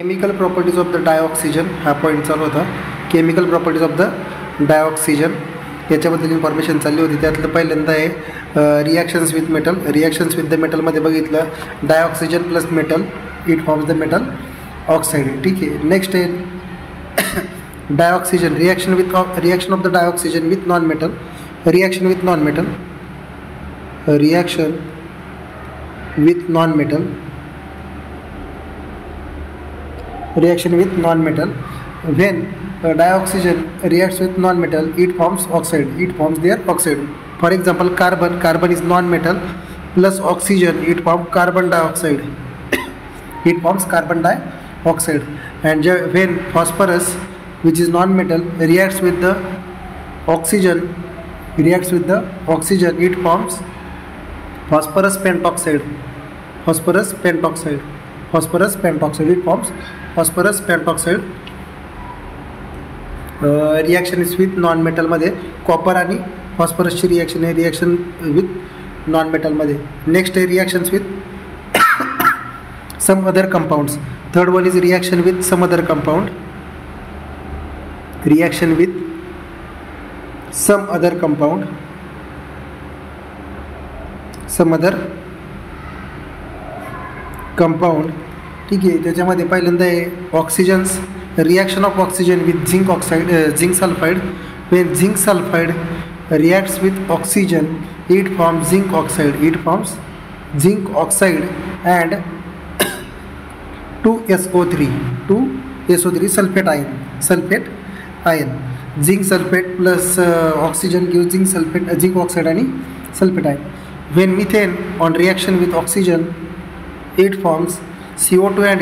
Chemical properties of the dioxygen हा point चालू होता. Chemical properties of the dioxygen याच्याबद्दल इन्फॉर्मेशन चालली होती. त्यातलं पहिल्यांदा आहे reactions with metal. Reactions with the मेटलमध्ये बघितलं dioxygen plus metal it forms the metal oxide. ठीक आहे. नेक्स्ट आहे dioxygen reaction of the dioxygen with non metal. Reaction with non metal. Reaction with non metal. Reaction with non-metal. When dioxygen reacts with non-metal, it forms oxide. It forms their oxide. For example, carbon. Carbon is non-metal plus oxygen. It forms carbon dioxide. It forms carbon dioxide. And when phosphorus, which is non-metal, reacts with the oxygen, it forms phosphorus pentoxide. Phosphorus pentoxide. It forms phosphorus pentoxide. Reaction is with non मेटलमध्ये copper आणि फॉस्फरसची reaction आहे reaction with non मेटलमध्ये. Next आहे reactions with some other compounds. Third one is reaction with some other compound. Reaction with some other compound. ठीक आहे. त्याच्यामध्ये पहिल्यांदा आहे oxygens. Reaction of oxygen with zinc oxide zinc sulphide. When zinc sulphide reacts with oxygen it forms zinc oxide and 2SO3 sulphate ion. Zinc sulphate plus oxygen gives zinc oxide आणि sulphate ion. When methane on reaction with oxygen it forms CO2 and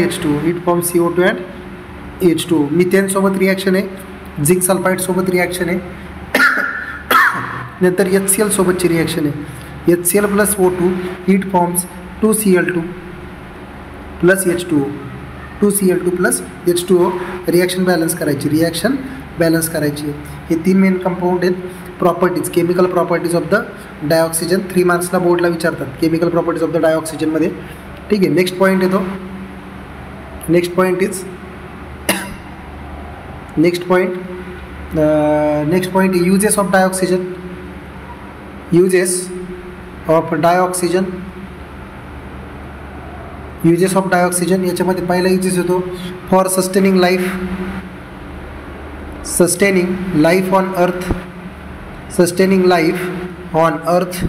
H2. Methane सोबत reaction आहे zinc sulphide सोबत reaction आहे. नंतर HCl सोबतची reaction आहे HCl plus O2 it forms 2Cl2 plus H2O. Reaction balance करायची. हे तीन मेन कंपाऊंड आहेत. Properties chemical properties of the dioxygen 3 मार्क्सला बोर्डला विचारतात केमिकल प्रॉपर्टीज ऑफ द डायऑक्सिजनमध्ये. ठीक आहे. नेक्स्ट पॉईंट येतो. Next point uses of dioxygen. Uses of dioxygen याच्यामध्ये पहिला युजेस येतो for sustaining life on earth.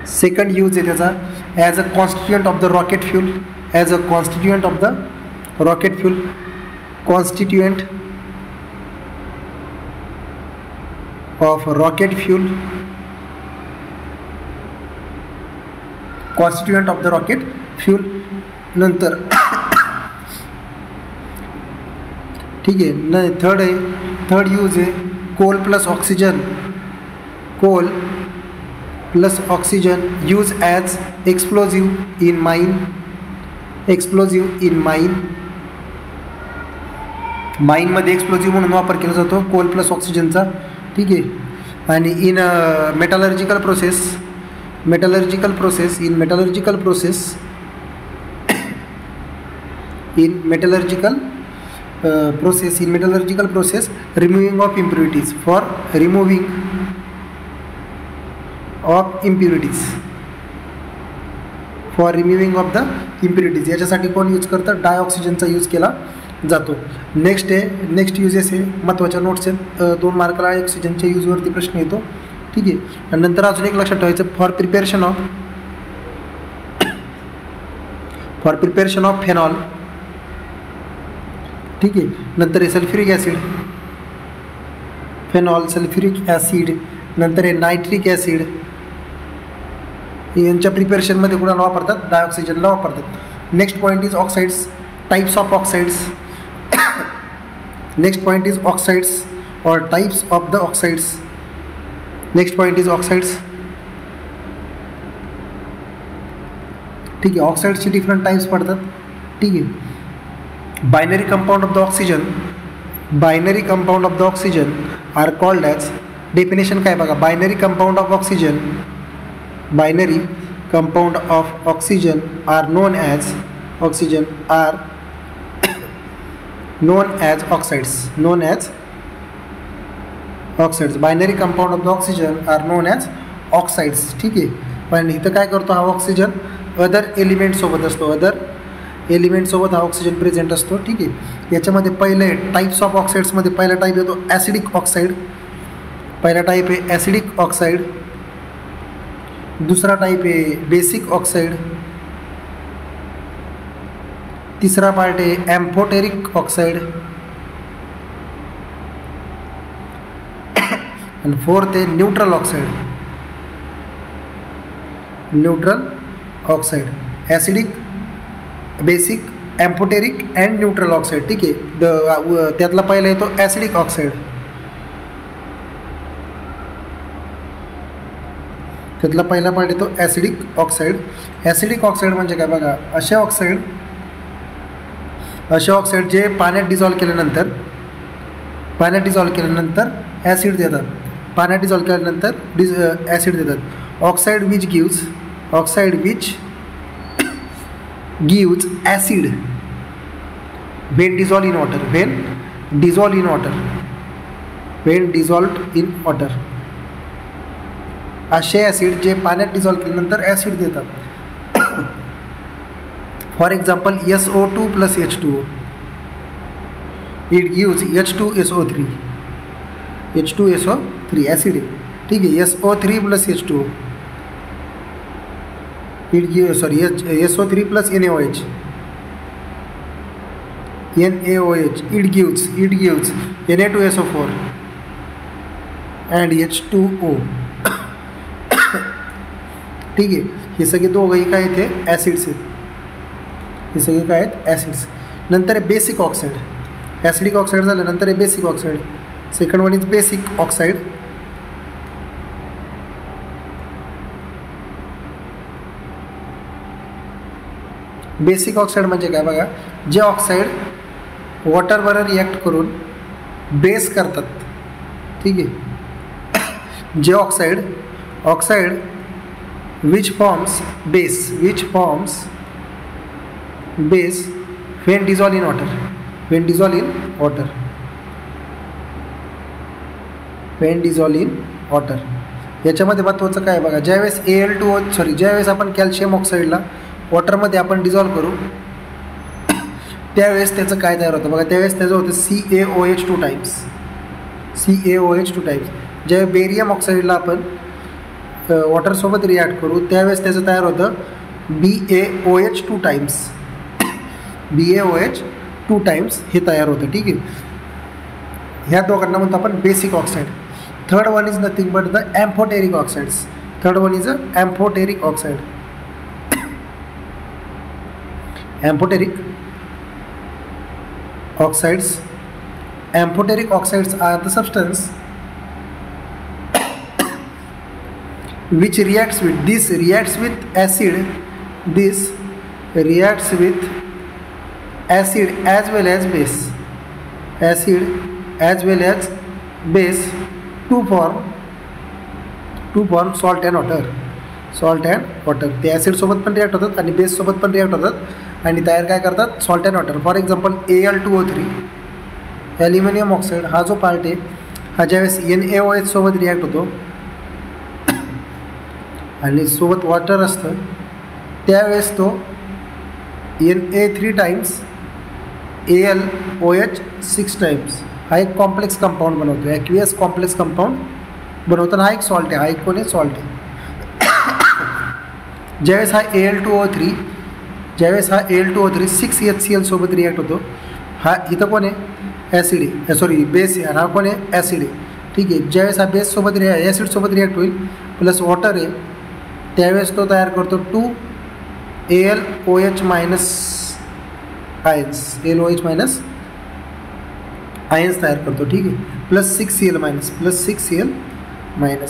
Second use आहे त्याचा as a constituent of the rocket fuel. नंतर ठीक आहे. थर्ड यूज आहे coal plus oxygen use as explosive in माइनमध्ये एक्सप्लोजिव्ह म्हणून वापर केला जातो कोल प्लस ऑक्सिजनचा. ठीक आहे. आणि in metallurgical process removing of impurities for removing of the impurities याच्यासाठी कोण यूज करतं डायऑक्सिजनचा यूज केला जातो. नेक्स्ट युजेस आहे महत्त्वाच्या नोट्स आहेत 2 मार्काला ऑक्सिजनच्या यूजवरती प्रश्न येतो. ठीक आहे. आणि नंतर अजून एक लक्षात ठेवायचं फॉर प्रिपेरेशन ऑफ फेनॉल. ठीक आहे. नंतर आहे sulphuric acid phenol sulphuric acid. नंतर आहे नायट्रिक ॲसिड. यांच्या प्रिपेरेशनमध्ये कुणाला वापरतात डायऑक्सिजनला वापरतात. Next point is oxides. Types of oxides. Next point is oxides और types of the oxides. Next point is oxides. ठीक आहे. ऑक्साइड्सचे डिफरंट टाइप्स पडतात. ठीक आहे. Binary compound of the oxygen are called as. Definition काय बघा. Binary compound of oxygen are known as oxygen are known as oxides. Binary compound of the oxygen are known as oxides. ठीक आहे. पण इथं काय करतो हा ऑक्सिजन अदर एलिमेंट सोबत असतो, अदर एलिमेंट सोबत हा ऑक्सिजन प्रेझेंट असतो. ठीक आहे. याच्यामध्ये पहिले टाईप्स ऑफ ऑक्साईड्समध्ये पहिला टाईप येतो ॲसिडिक ऑक्साईड. पहिला टाईप आहे ॲसिडिक ऑक्साईड. दुसरा टाईप आहे बेसिक ऑक्साईड. तिसरा पार्ट आहे एम्फोटेरिक ऑक्साईड. आणि फोर्थ आहे neutral oxide. Neutral oxide, acidic, basic, amphoteric and neutral oxide. ठीक आहे. त्यातला पहिला येतो ॲसिडिक ऑक्साईड. त्यातला पहिला पार्ट येतो ॲसिडिक ऑक्साईड. ॲसिडिक ऑक्साईड म्हणजे काय बघा, असे ऑक्साईड जे पाण्यात डिझॉल्व केल्यानंतर ॲसिड देतात. पाण्यात डिझॉल्व केल्यानंतर ॲसिड देतात. Oxide which gives acid when dissolved in water. असे ॲसिड जे पाण्यात डिझॉल्व केल्यानंतर ॲसिड देतात. For example SO2 + H2O, it gives H2SO3 acid आहे. ठीक आहे. SO3 + H2O, it gives SO3 + NaOH, it gives Na2SO4 and H2O. ठीक आहे. हे सगळे दोघंही काय इथे ॲसिड्स आहेत. हे सगळे काय आहेत ॲसिड्स. नंतर आहे बेसिक ऑक्साईड. ॲसिडिक ऑक्साईड झालं, नंतर आहे basic oxide. Second one is basic oxide. Basic oxide म्हणजे काय बघा, जे ऑक्साईड वॉटरबरोबर रिॲक्ट करून बेस करतात. ठीक आहे. जे oxide which forms base when dissolved in water. याच्यामध्ये महत्त्वाचं काय बघा, ज्यावेळेस आपण कॅल्शियम ऑक्साईडला वॉटरमध्ये आपण डिझॉल्व करू त्यावेळेस त्याचं काय तयार होतं बघा. त्यावेळेस त्याचं होतं CaOH2 टाईप्स. ज्यावेळेस बेरियम ऑक्साईडला आपण वॉटरसोबत रिॲक्ट करू त्यावेळेस त्याचं तयार होतं BaOH2 टाईम्स हे तयार होतं. ठीक आहे. ह्या दोघांना म्हणतो आपण basic oxide. Third one is nothing but the amphoteric oxides. Amphoteric oxides are the substance which reacts with acid as well as base to form salt and water. ते ॲसिड सोबत पण रिॲक्ट होतात आणि बेस सोबत पण react होतात आणि तयार काय करतात, salt and water. For example Al2O3 aluminium oxide हा जो पार्ट आहे हा ज्यावेळेस NaOH सोबत रिॲक्ट होतो आणि सोबत वॉटर असतं त्यावेळेस तो Na3 टाइम्स AlOH6 टाइम्स हा एक कॉम्प्लेक्स कंपाऊंड बनवतो. ॲक्वियस कॉम्प्लेक्स कंपाऊंड बनवताना हा एक सॉल्ट आहे, हा एक कोण आहे सॉल्ट आहे. ज्यावेळेस हा Al2O3 6HCl सोबत रिॲक्ट होतो हा इथं कोण आहे ॲसिड आहे, बेस आहे. हा कोण आहे ॲसिड आहे. ठीक आहे. ज्यावेळेस हा बेस सोबत ॲसिड सोबत रिॲक्ट होईल प्लस वॉटर आहे त्यावेळेस तो तयार करतो 2 AlOH- आयन्स तयार करतो. ठीक आहे. प्लस 6Cl-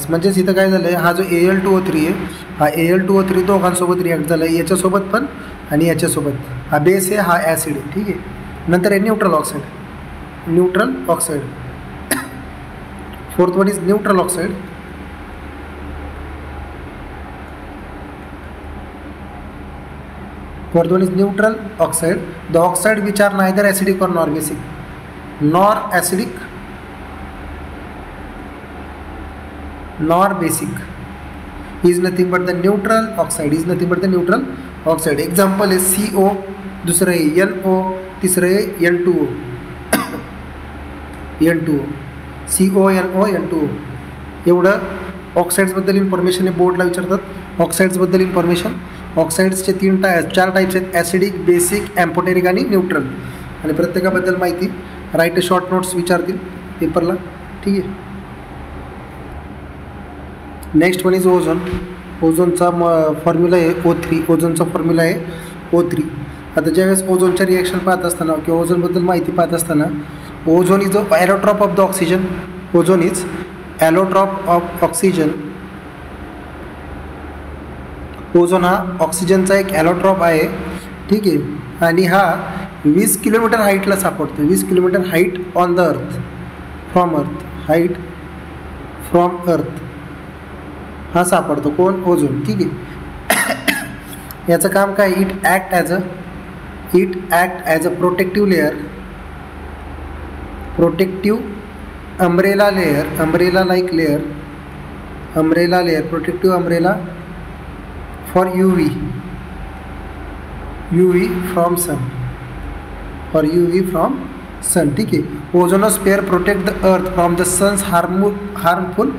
म्हणजेच इथं काय झालं आहे, हा जो Al2O3 आहे हा Al2O3 दोघांसोबत रिॲक्ट झाला आहे, याच्यासोबत पण आणि याच्यासोबत. हा बेस आहे, हा ॲसिड आहे. ठीक आहे. नंतर आहे neutral oxide. Fourth one is neutral oxide. Fourth one is neutral oxide. The oxide which are neither acidic or nor basic. Nor acidic nor basic is nothing but the neutral oxide. Is nothing but the neutral oxide. Example is CO, दूसरं आहे NO, तिसरं आहे N2O. N2O, CO, NO, N2O. एवढं ऑक्साईड्सबद्दल information आहे. बोर्डला विचारतात ऑक्साईड्सबद्दल information. ऑक्साईड्सचे 4 types आहेत, acidic, basic, ॲम्फोटेरिक आणि neutral. आणि प्रत्येकाबद्दल माहिती राईट शॉर्ट नोट्स विचारतील पेपरला. ठीक आहे. Next one is ozone. ओझोनचा फॉर्म्युला आहे O3. ओझोनचा फॉर्म्युला आहे O3. आता ज्यावेळेस ओझोनच्या रिॲक्शन पाहत असताना किंवा ओझोनबद्दल माहिती पाहत असताना, ozone is a allotrope of the oxygen. Ozone is allotrope of oxygen. Ozone हा ऑक्सिजनचा एक ॲलोट्रॉप आहे. ठीक आहे. आणि हा 20 किलोमीटर हाईटला सापडतो. 20 kilometre height on the earth, from अर्थ, हाईट फ्रॉम अर्थ हा सापडतो. कोण? ओझोन. ठीक आहे. याचं काम काय? It act as a protective layer, protective umbrella layer, umbrella like layer, umbrella layer, protective umbrella for UV from sun, for UV from sun. ठीक आहे. Ozonosphere protect the earth from the sun's harmful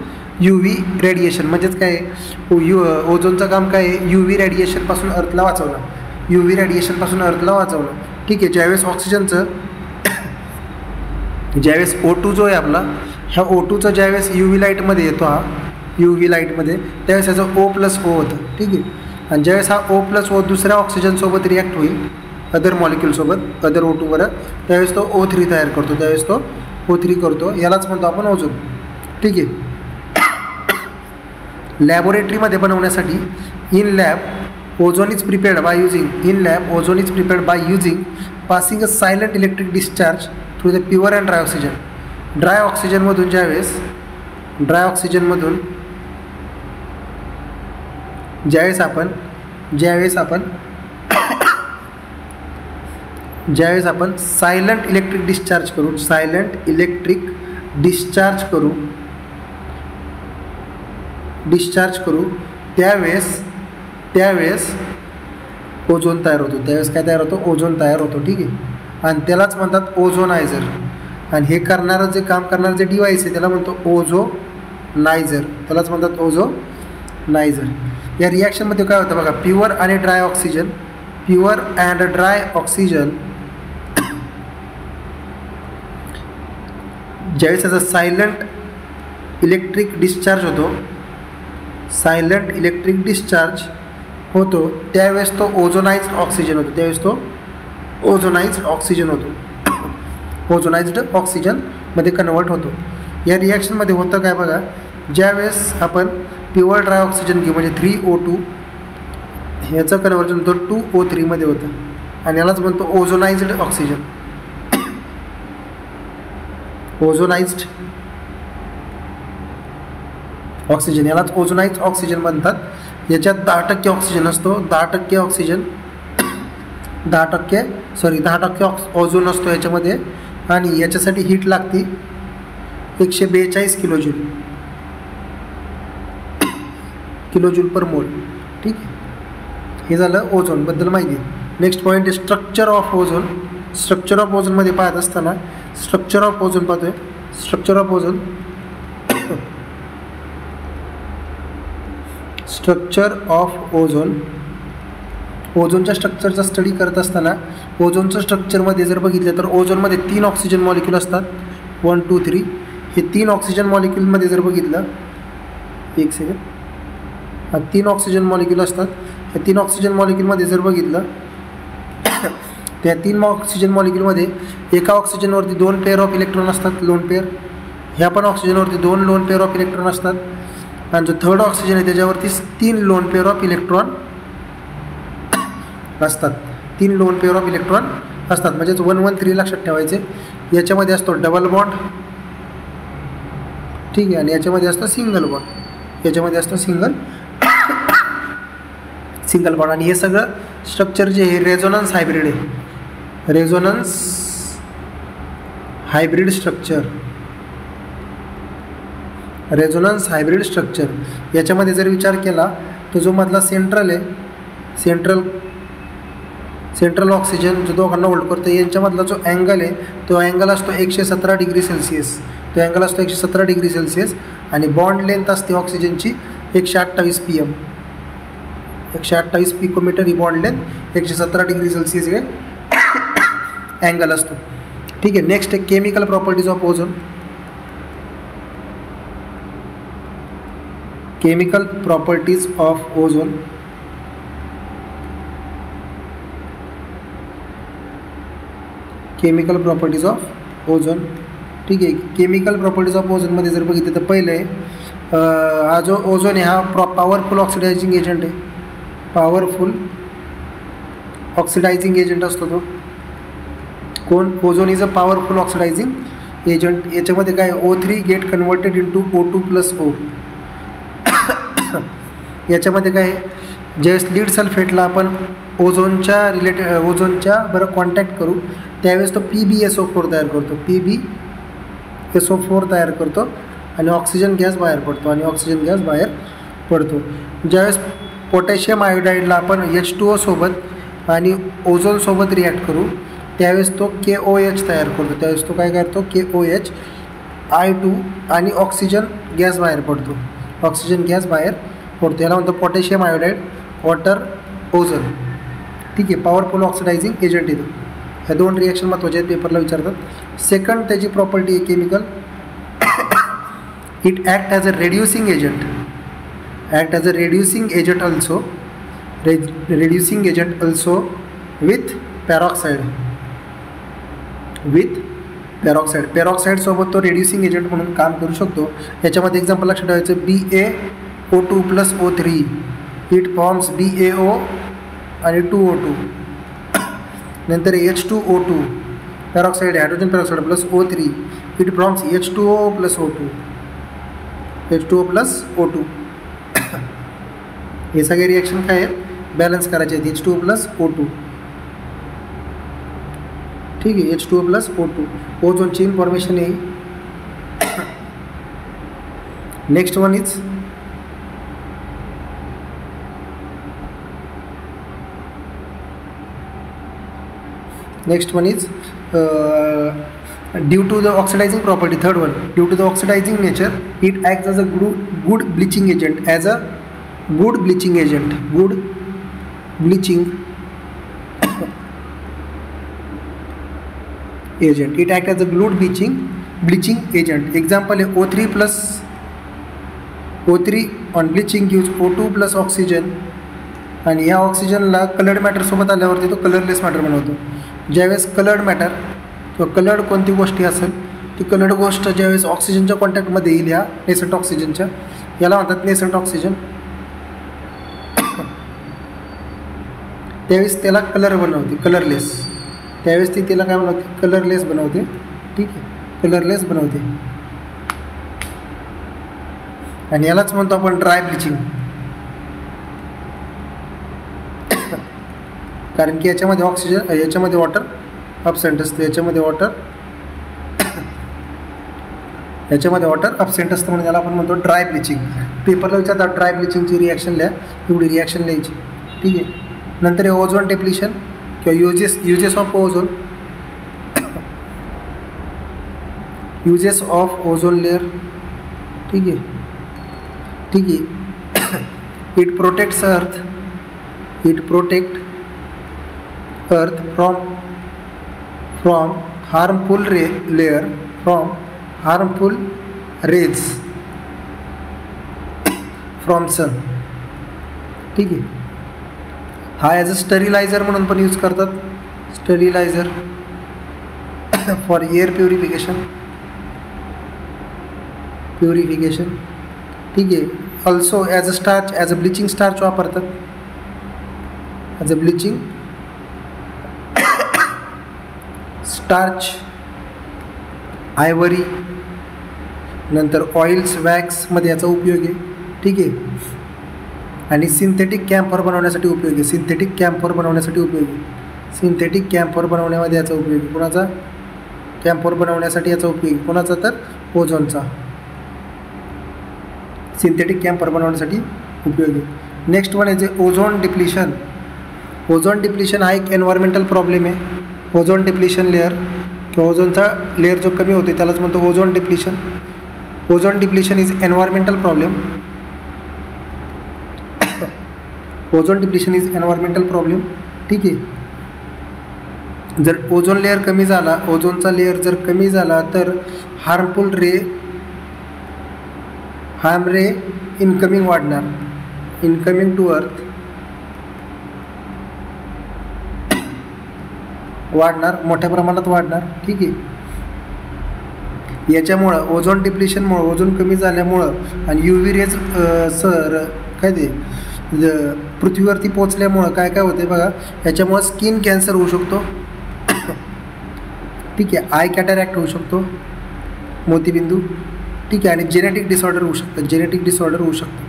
UV radiation. म्हणजेच काय आहे, ओझोनचं काम काय आहे? UV रेडिएशनपासून अर्थला वाचवणं, UV रेडिएशनपासून अर्थला वाचवणं. ठीक आहे. ज्यावेळेस ऑक्सिजनचं ज्यावेळेस O2 जो आहे आपला, ह्या O2चा ज्यावेळेस UV लाईटमध्ये येतो, हा UV लाईटमध्ये, त्यावेळेस याचं O+O होतं. ठीक आहे. आणि ज्यावेळेस हा O+O दुसऱ्या ऑक्सिजनसोबत रिॲक्ट होईल, अदर मॉलिक्युलसोबत, अदर O2 वर, त्यावेळेस तो O3 तयार करतो. त्यावेळेस तो O3 करतो. यालाच म्हणतो आपण ओझोन. ठीक आहे. लॅबोरेटरीमध्ये बनवण्यासाठी in lab ozone is prepared by using passing a silent electric discharge through the pure and dry oxygen. Dry ऑक्सिजनमधून ज्यावेळेस आपण सायलेंट इलेक्ट्रिक डिस्चार्ज करू त्यावेळेस ओझोन तयार होतो. त्यावेळेस काय तयार होतो? ओझोन तयार होतो. ठीक आहे. आणि त्यालाच म्हणतात ओझोनायझर. आणि हे करणारं जे काम करणारं जे डिव्हाइस आहे त्याला म्हणतो ओझोनायझर. त्यालाच म्हणतात ओझोनायझर. या रिॲक्शनमध्ये काय होतं बघा, प्युअर अँड ड्राय ऑक्सिजन ज्यावेळेस त्याचा सायलेंट इलेक्ट्रिक डिस्चार्ज होतो, त्यावेळेस तो ओझोनाइज्ड ऑक्सिजन होतो. ओझोनाइज्ड ऑक्सिजनमध्ये कन्वर्ट होतो. या रिॲक्शनमध्ये होतं काय बघा, ज्यावेळेस आपण प्युअर ड्राय ऑक्सिजन घेऊ म्हणजे 3O2, ह्याचं कन्वर्जन होतं 2O3 मध्ये होतं. आणि यालाच म्हणतो ओझोनाइज्ड ऑक्सिजन. यालाच ओझोनाइज्ड ऑक्सिजन म्हणतात. याच्यात 10% ऑक्सिजन असतो. 10% ओझोन असतो याच्यामध्ये. आणि याच्यासाठी हीट लागते 142 किलोजूल पर मोल. ठीक आहे. हे झालं ओझोनबद्दल माहिती. नेक्स्ट पॉईंट आहे structure of ozone. Structure of ओझोनमध्ये पाहत असताना स्ट्रक्चर ऑफ ओझोन पाहतोय. स्ट्रक्चर ऑफ ओझोन, ओझोनच्या स्ट्रक्चरचा स्टडी करत असताना ओझोनच्या स्ट्रक्चरमध्ये जर बघितलं तर ओझोनमध्ये 3 ऑक्सिजन मॉलिक्यूल असतात. 1, 2, 3. हे 3 ऑक्सिजन मॉलिक्यूलमध्ये जर बघितलं, 1 सेकंड, 3 ऑक्सिजन मॉलिक्यूल असतात. ह्या 3 ऑक्सिजन मॉलिक्यूलमध्ये जर बघितलं, त्या 3 ऑक्सिजन मॉलिक्यूलमध्ये एका ऑक्सिजनवरती 2 पेअर ऑफ इलेक्ट्रॉन असतात, लोन पेअर. ह्या पण ऑक्सिजनवरती 2 लोन पेअर ऑफ इलेक्ट्रॉन असतात. आणि जो थर्ड ऑक्सिजन आहे त्याच्यावरती 3 लोन पेअर ऑफ इलेक्ट्रॉन असतात. 3 लोन पेअर ऑफ इलेक्ट्रॉन असतात. म्हणजेच 1, 1, 3 लक्षात ठेवायचे. याच्यामध्ये असतो डबल बॉन्ड. ठीक आहे. आणि याच्यामध्ये असतो सिंगल बॉन्ड. Single bond. आणि हे सगळं स्ट्रक्चर जे आहे रेझोनन्स हायब्रिड आहे, resonance hybrid structure, resonance hybrid structure. याच्यामध्ये जर विचार केला तर जो मधला सेंट्रल आहे, सेंट्रल ऑक्सिजन जो दोघांना होल्ड करतो, यांच्यामधला जो अँगल आहे तो अँगल असतो 117 डिग्री सेल्सिअस, तो अँगल असतो 117 डिग्री सेल्सिअस. आणि बॉन्ड लेंथ असते ऑक्सिजनची 128 PM, 128 पिकोमीटर ही बॉन्ड लेंथ, 117 डिग्री सेल्सिअस हे अँगल असतो. ठीक आहे. नेक्स्ट आहे chemical properties of ozone. Chemical properties of ozone. Chemical properties of ozone. ठीक आहे. केमिकल प्रॉपर्टीज ऑफ ओझोनमध्ये जर बघितलं तर पहिलं आहे हा जो ओझोन आहे हा पॉवरफुल ऑक्सिडायझिंग एजंट आहे, पॉवरफुल ऑक्सिडायझिंग एजंट असतो तो. कोण? Ozone is a powerful oxidizing agent. याच्यामध्ये काय O3 get converted into O2+O. याच्यामध्ये काय ज्यावेळेस लीड सल्फेटला आपण ओझोनच्या बरं कॉन्टॅक्ट करू त्यावेळेस तो PbSO4 तयार करतो, PbSO4 तयार करतो आणि ऑक्सिजन गॅस बाहेर पडतो. ज्यावेळेस पोटॅशियम आयोडाईडला आपण H2O सोबत आणि ओझोनसोबत रिॲक्ट करू त्यावेळेस तो KOH तयार करतो, त्यावेळेस तो काय करतो KOH I2 आणि ऑक्सिजन गॅस बाहेर पडतो, याला म्हणतो पोटॅशियम आयोडाईड वॉटर ओझोन. ठीक आहे. पॉवरफुल ऑक्सिडायझिंग एजंट येतो. ह्या दोन रिॲक्शन महत्त्वाचे आहेत, पेपरला विचारतात. सेकंड त्याची प्रॉपर्टी आहे chemical, it act as a reducing agent, also with peroxide. Peroxide सोबत तो रेड्युसिंग एजंट म्हणून काम करू शकतो. याच्यामध्ये एक्झाम्पल लक्षात ठेवायचं BaO2+O3, इट फॉर्म्स BaO आणि 2O2. नंतर H2O2 peroxide, hydrogen peroxide plus O3, it forms H2O+O2. हे सगळे रिॲक्शन काय आहेत? बॅलन्स करायचे आहेत. H2O+O2. ठीक आहे. H2O+O2 ओझोनची इन्फॉर्मेशन आहे. Next one is due to the oxidizing property. Third one, due to the oxidizing nature, it acts as a good bleaching agent, It acts as a good bleaching agent. Example is O3 on bleaching gives O2+ oxygen आणि या ऑक्सिजनला coloured matter सोबत आल्यावरती तो colourless matter बनवतो. ज्यावेळेस coloured matter किंवा coloured कोणती गोष्टी असेल ती कलर्ड गोष्ट ज्यावेळेस ऑक्सिजनच्या कॉन्टॅक्टमध्ये येईल ह्या नेसंट ऑक्सिजनच्या, याला म्हणतात नेसंट ऑक्सिजन, त्यावेळेस त्याला कलर बनवते, कलरलेस. त्यावेळेस ती त्याला काय बनवते? कलरलेस बनवते. ठीक आहे. कलरलेस बनवते आणि यालाच म्हणतो आपण ड्राय ब्लिचिंग. कारण की याच्यामध्ये ऑक्सिजन, याच्यामध्ये वॉटर अब्सेंट असतं, याच्यामध्ये वॉटर अब्सेंट असतं म्हणून याला आपण म्हणतो ड्राय ब्लिचिंग. पेपरला विचारतात ड्राय ब्लिचिंगची रिॲक्शन लिहा, एवढी रिॲक्शन लिहायची. ठीक आहे. नंतर ओझोन डिप्लिशन किंवा युजेस ऑफ ओझोन लेअर. ठीक आहे. It protect earth from harmful rays from sun. ठीक आहे. हा ॲज अ स्टरिलायझर म्हणून पण यूज करतात, स्टरिलायझर फॉर एअर प्युरिफिकेशन. ठीक आहे. Also as a starch, as a bleaching starch वापरतात, as a bleaching starch. Ivory, नंतर ऑइल्स, वॅक्समध्ये याचा उपयोग आहे. ठीक आहे. आणि सिंथेटिक कॅम्फर बनवण्यासाठी उपयोगी, सिंथेटिक कॅम्फर बनवण्यासाठी उपयोगी, सिंथेटिक कॅम्फर बनवण्यामध्ये याचा उपयोगी, कोणाचा कॅम्फर बनवण्यासाठी याचा उपयोगी कोणाचा तर ओझोनचा, सिंथेटिक कॅम्फर बनवण्यासाठी उपयोगी. नेक्स्ट वन आहे जे ओझोन डिप्लिशन. ओझोन डिप्लिशन हा एक एन्व्हायरमेंटल प्रॉब्लेम आहे. ओझोन डिप्लिशन लेअर किंवा ओझोनचा लेअर जो कमी होते त्यालाच म्हणतो ozone depletion. Ozone depletion is environmental problem. Ozone depletion is environmental problem. ठीक आहे. जर ओझोन लेअर कमी झाला, ओझोनचा लेअर जर कमी झाला तर हार्म रे इनकमिंग वाढणार, इनकमिंग टू अर्थ वाढणार, मोठ्या प्रमाणात वाढणार. ठीक आहे. याच्यामुळं ओझोन डिप्लिशनमुळं, ओझोन कमी झाल्यामुळं आणि UV रेज काय ते पृथ्वीवरती पोचल्यामुळं काय काय होते बघा, याच्यामुळं स्किन कॅन्सर होऊ शकतो. ठीक आहे. आय कॅटरॅक्ट होऊ शकतो, मोतीबिंदू. ठीक आहे. आणि जेनेटिक डिसऑर्डर होऊ शकतात, जेनेटिक डिसऑर्डर होऊ शकतात.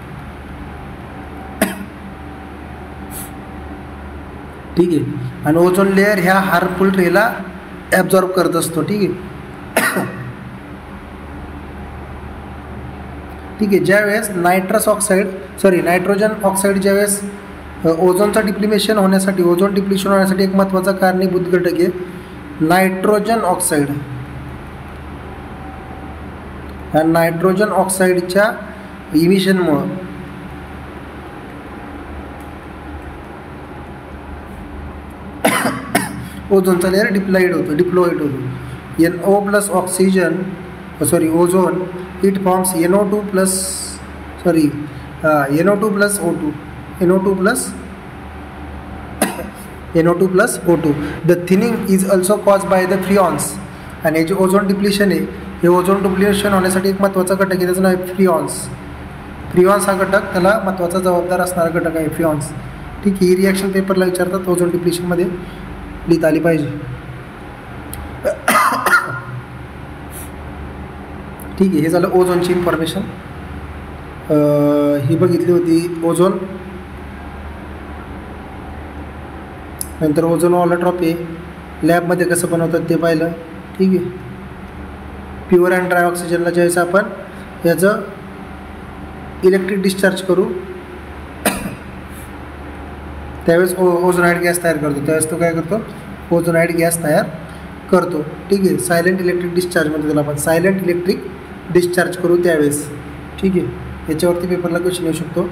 ठीक आहे. आणि ओझोन लेअर ह्या हार्मफुल रेला ॲब्झॉर्ब करत असतो. ठीक आहे. ठीक आहे. ज्यावेळेस नायट्रोजन ऑक्साईड ज्यावेळेस ओझोनचा डिप्लिमेशन होण्यासाठी, ओझोन डिप्लिशन होण्यासाठी एक महत्त्वाचा कारणीभूत घटक आहे नायट्रोजन ऑक्साईड. ह्या नायट्रोजन ऑक्साईडच्या इमिशनमुळं ओझोनचा लेअर डिप्लॉईड होतो. NO plus oxygen ozone it forms NO2 plus O2. The thinning is also cause by the freons. आणि हे जे ओझोन डिप्लिशन आहे, हे ओझोन डिप्लिशन होण्यासाठी एक महत्त्वाचा घटक आहे, त्याचं नाव आहे फ्रिऑन्स. फ्रिऑन्स हा घटक त्याला महत्त्वाचा जबाबदार असणारा घटक आहे फ्रिऑन्स. ठीक आहे. ही रिॲक्शन पेपरला विचारतात, ओझोन डिप्लिशनमध्ये लिहिता आली पाहिजे. ठीक आहे. हे झालं ओझोनची इन्फॉर्मेशन. ही बघितली होती ओझोन. नंतर ओझोन ऑलोट्रॉपी लॅबमध्ये कसं बनवतात ते पाहिलं. ठीक आहे. प्युअर अँड ड्राय ऑक्सिजनला ज्यावेळेस आपण याचं इलेक्ट्रिक डिस्चार्ज करू त्यावेळेस ओझोनाइड गॅस तयार करतो. त्यावेळेस तो काय करतो, ओझोनाइड गॅस तयार करतो. ठीक आहे. सायलेंट इलेक्ट्रिक डिस्चार्ज म्हणतो त्याला आपण, सायलेंट इलेक्ट्रिक डिस्चार्ज करू त्यावेळेस. ठीक आहे. याच्यावरती पेपरला क्वेश्चन येऊ शकतो.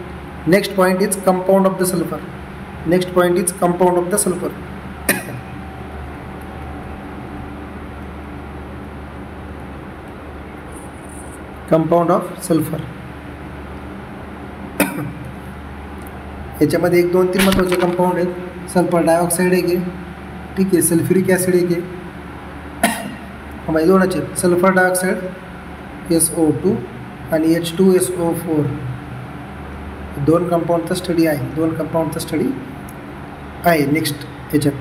Next point is compound of the sulphur. Next point is compound of the sulphur. Compound of sulphur. याच्यामध्ये 1 2 3 महत्त्वाचे कंपाऊंड आहेत. सल्फर डायऑक्साईड एक आहे. ठीक आहे. सल्फ्युरिक ॲसिड एक आहे. दोनच आहेत. सल्फर डायऑक्साईड SO2 आणि H2SO4. 2 कंपाऊंडचा स्टडी आहे, 2 कंपाऊंडचा स्टडी आहे नेक्स्ट याच्यात.